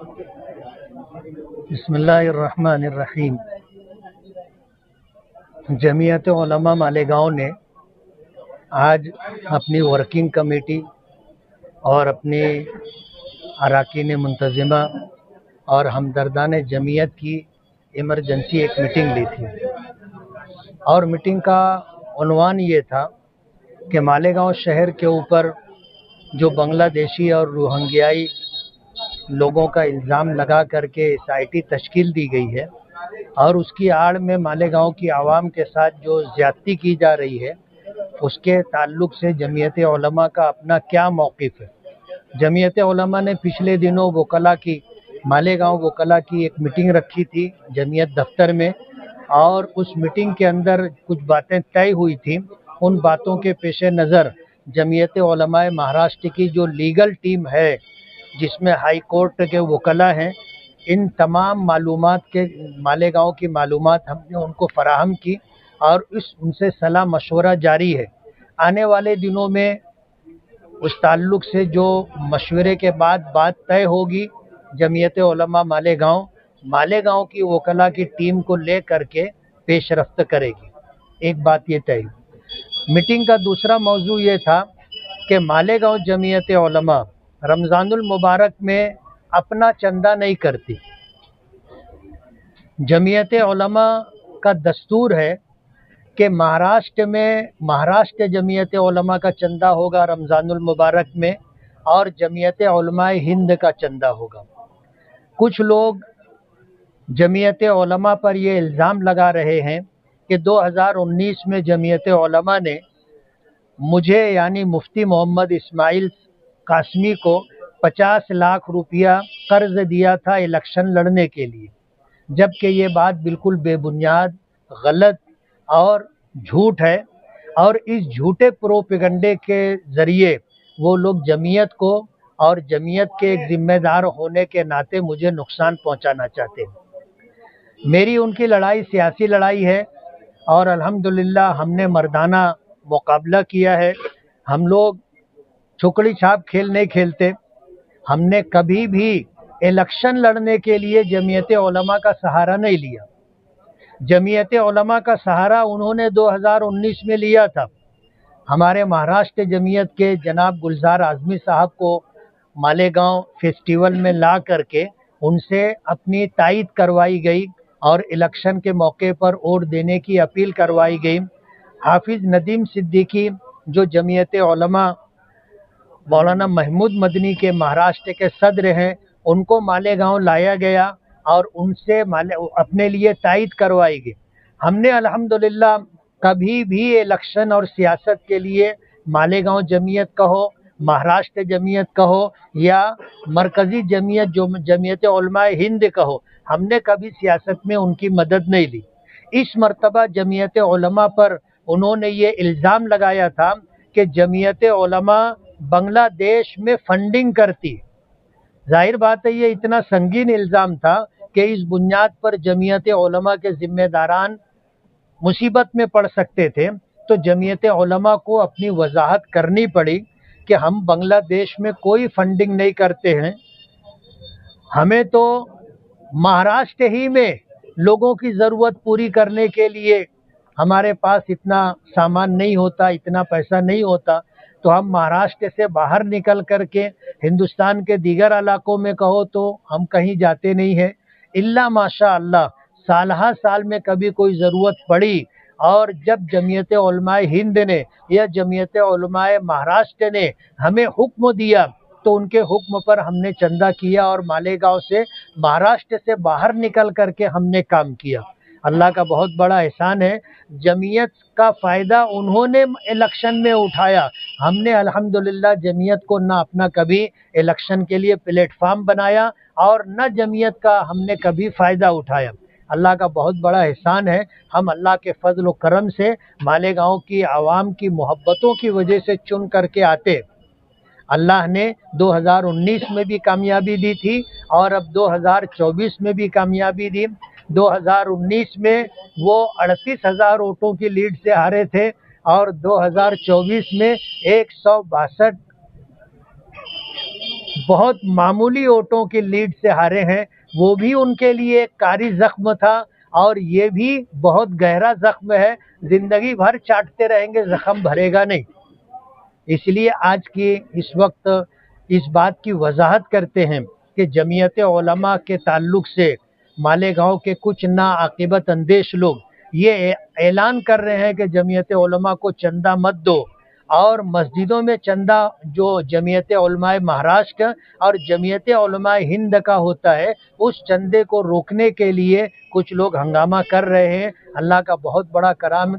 बिस्मिल्लाहिर्रहमानिर्रहीम। जमीयत उलमा मालेगांव ने आज अपनी वर्किंग कमेटी और अपने अरकान मुंतज़िमा और हमदर्दान जमीयत की इमरजेंसी एक मीटिंग ली थी और मीटिंग का उन्वान ये था कि मालेगांव शहर के ऊपर जो बांग्लादेशी और रोहिंग्याई लोगों का इल्ज़ाम लगा करके SIT तश्कील दी गई है और उसकी आड़ में मालेगांव की आवाम के साथ जो ज़्यादती की जा रही है उसके ताल्लुक़ से जमीयत उलमा का अपना क्या मौक़िफ़ है। जमीयत उलमा ने पिछले दिनों वकला की मालेगांव वकला की एक मीटिंग रखी थी जमीयत दफ्तर में और उस मीटिंग के अंदर कुछ बातें तय हुई थी। उन बातों के पेश नज़र जमीयत उलमा महाराष्ट्र की जो लीगल टीम है जिसमें हाई कोर्ट के वकला हैं, इन तमाम मालूमात के मालेगांव की मालूमात हमने उनको फ़राहम की और उनसे सलाह मशवरा जारी है। आने वाले दिनों में उस ताल्लुक़ से जो मशवरे के बाद बात तय होगी जमीयत उलमा मालेगांव की वकला की टीम को ले करके पेशरफ्त करेगी। एक बात ये तय। मीटिंग का दूसरा मौजू ये था कि मालेगांव जमीयत उलमा रमज़ानुल मुबारक में अपना चंदा नहीं करती। जमीयत उलमा का दस्तूर है कि महाराष्ट्र जमीयत उलमा का चंदा होगा रमज़ानुल मुबारक में और जमीयत उलमा हिंद का चंदा होगा। कुछ लोग जमीयत उलमा पर ये इल्ज़ाम लगा रहे हैं कि 2019 में जमीयत उलमा ने मुझे यानी मुफ्ती मोहम्मद इस्माइल कासमी को 50 लाख रुपया कर्ज दिया था इलेक्शन लड़ने के लिए, जबकि ये बात बिल्कुल बेबुनियाद, गलत और झूठ है और इस झूठे प्रोपेगंडे के ज़रिए वो लोग जमीयत को और जमीयत के एक ज़िम्मेदार होने के नाते मुझे नुकसान पहुंचाना चाहते हैं। मेरी उनकी लड़ाई सियासी लड़ाई है और अल्हम्दुलिल्लाह हमने मर्दाना मुकाबला किया है। हम लोग छुकड़ी छाप खेल नहीं खेलते। हमने कभी भी इलेक्शन लड़ने के लिए जमीयत उलमा का सहारा नहीं लिया। जमीयत उलमा का सहारा उन्होंने 2019 में लिया था। हमारे महाराष्ट्र जमीयत के जनाब गुलजार आज़मी साहब को मालेगांव फेस्टिवल में ला करके उनसे अपनी तायद करवाई गई और इलेक्शन के मौके पर वोट देने की अपील करवाई गई। हाफिज़ नदीम सिद्दीकी जो जमीयत उलमा मौलाना महमूद मदनी के महाराष्ट्र के सदर हैं, उनको मालेगांव लाया गया और उनसे अपने लिए तायद करवाई गई। हमने अल्हम्दुलिल्लाह कभी भी इलेक्शन और सियासत के लिए मालेगांव जमीयत कहो, महाराष्ट्र जमीयत कहो या मरकज़ी जमीयत जो जमीयत उलमा हिंद कहो, हमने कभी सियासत में उनकी मदद नहीं ली। इस मर्तबा जमीयत उलमा पर उन्होंने ये इल्ज़ाम लगाया था कि जमीयत उलमा बांग्लादेश में फंडिंग करती। जाहिर बात है ये इतना संगीन इल्ज़ाम था कि इस बुनियाद पर जमीयत उलमा के ज़िम्मेदारान मुसीबत में पड़ सकते थे। तो जमीयत उलमा को अपनी वजाहत करनी पड़ी कि हम बांग्लादेश में कोई फंडिंग नहीं करते हैं। हमें तो महाराष्ट्र ही में लोगों की ज़रूरत पूरी करने के लिए हमारे पास इतना सामान नहीं होता, इतना पैसा नहीं होता, तो हम महाराष्ट्र से बाहर निकल करके हिंदुस्तान के दीगर इलाकों में कहो तो हम कहीं जाते नहीं हैं। इल्ला माशा अल्लाह साल हर साल में कभी कोई ज़रूरत पड़ी और जब जमीयत उलमा हिंद ने या जमीयत उलमा महाराष्ट्र ने हमें हुक्म दिया तो उनके हुक्म पर हमने चंदा किया और मालेगांव से महाराष्ट्र से बाहर निकल करके हमने काम किया। अल्लाह का बहुत बड़ा एहसान है। जमीयत का फ़ायदा उन्होंने इलेक्शन में उठाया। हमने अल्हम्दुलिल्लाह जमीयत को ना अपना कभी इलेक्शन के लिए प्लेटफार्म बनाया और न जमीयत का हमने कभी फ़ायदा उठाया। अल्लाह का बहुत बड़ा एहसान है। हम अल्लाह के फजल व करम से मालेगांव की आवाम की मोहब्बतों की वजह से चुन करके आते। अल्लाह ने 2019 में भी कामयाबी दी थी और अब 2024 में भी कामयाबी दी। 2019 में वो 38,000 वोटों की लीड से हारे थे और 2024 में 162 بہت معمولی ووٹوں کی لیڈ سے ہارے ہیں، وہ بھی ان کے لیے ایک کاری زخم تھا، اور یہ بھی بہت گہرا زخم ہے، زندگی بھر چاٹتے رہیں گے، زخم بھرے گا نہیں۔ اس لیے آج کی اس وقت اس بات کی وضاحت کرتے ہیں کہ جمعیت علماء کے تعلق سے مالیگاؤں کے کچھ ناعاقبت اندیش لوگ یہ اعلان کر رہے ہیں کہ جمعیت علماء کو چندہ مت دو، اور مسجدوں میں چندہ جو جمعیت علماء مہاراشٹر اور جمعیت علماء ہند کا ہوتا ہے، اس چندے کو روکنے کے لیے کچھ لوگ ہنگامہ کر رہے ہیں۔ اللہ کا بہت بڑا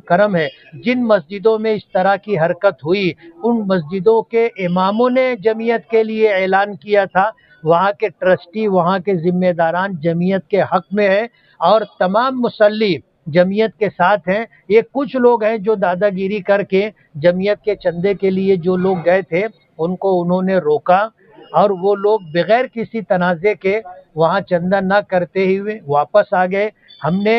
کرم ہے، جن مسجدوں میں اس طرح کی حرکت ہوئی ان مسجدوں کے اماموں نے جمعیت کے لیے اعلان کیا تھا، وہاں کے ٹرسٹی، وہاں کے ذمہ داران جمعیت کے حق میں ہے، اور تمام مصلی جمعیت کے ساتھ ہیں۔ یہ کچھ لوگ ہیں جو دادا گیری کر کے جمعیت کے چندے کے لیے جو لوگ گئے تھے ان کو انہوں نے روکا، اور وہ لوگ بغیر کسی تنازع کے وہاں چندہ نہ کرتے ہوئے واپس آ گئے۔ ہم نے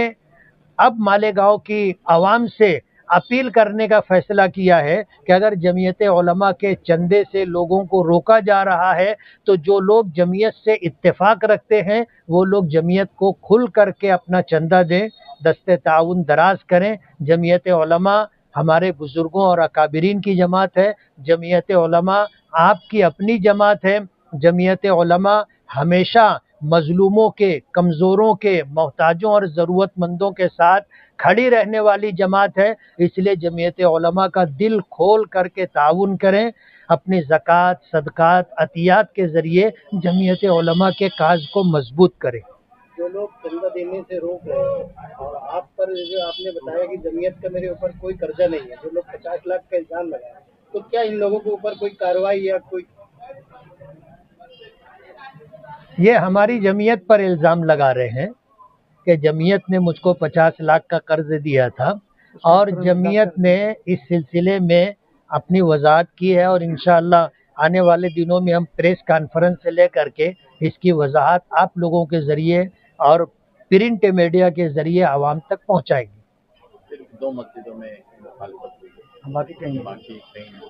اب مالیگاؤں کی عوام سے اپیل کرنے کا فیصلہ کیا ہے کہ اگر جمعیت علماء کے چندے سے لوگوں کو روکا جا رہا ہے تو جو لوگ جمعیت سے اتفاق رکھتے ہیں وہ لوگ جمعیت کو کھل کر کے اپنا چندہ دیں، دست تعاون دراز کریں۔ جمعیت علماء ہمارے بزرگوں اور اکابرین کی جماعت ہے، جمعیت علماء آپ کی اپنی جماعت ہے، جمعیت علماء ہمیشہ مظلوموں کے، کمزوروں کے، محتاجوں اور ضرورت مندوں کے ساتھ کھڑی رہنے والی جماعت ہے۔ اس لیے جمعیت علماء کا دل کھول کر کے تعاون کریں، اپنی زکوٰۃ، صدقات، عطیات کے ذریعے جمعیت علماء کے کاز کو مضبوط کریں۔ جو لوگ چندہ دینے سے روک رہے ہیں، اور آپ پر جو آپ نے بتایا کہ جمعیت کا میرے اوپر کوئی قرضہ نہیں ہے، جو لوگ 50 لاکھ کا الزام لگایا، تو کیا ان لوگوں کے اوپر کوئی کارروائی یا کوئی؟ یہ ہماری جمعیت پر الزام لگا رہے ہیں کہ جمعیت نے مجھ کو 50 لاکھ کا قرض دیا تھا، اور جمعیت نے اس سلسلے میں اپنی وضاحت کی ہے، اور انشاءاللہ آنے والے دنوں میں ہم پریس کانفرنس سے لے کر کے اس کی وضاحت آپ لوگوں کے ذریعے اور پرنٹ میڈیا کے ذریعے عوام تک پہنچائیں گے۔ صرف 2 مسجدوں میں مخالفت ہوئی،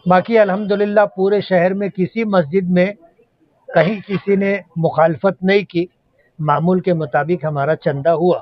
باقی الحمدللہ پورے شہر میں کسی مسجد میں کہیں کسی نے مخالفت نہیں کی، معمول کے مطابق ہمارا چندہ ہوا۔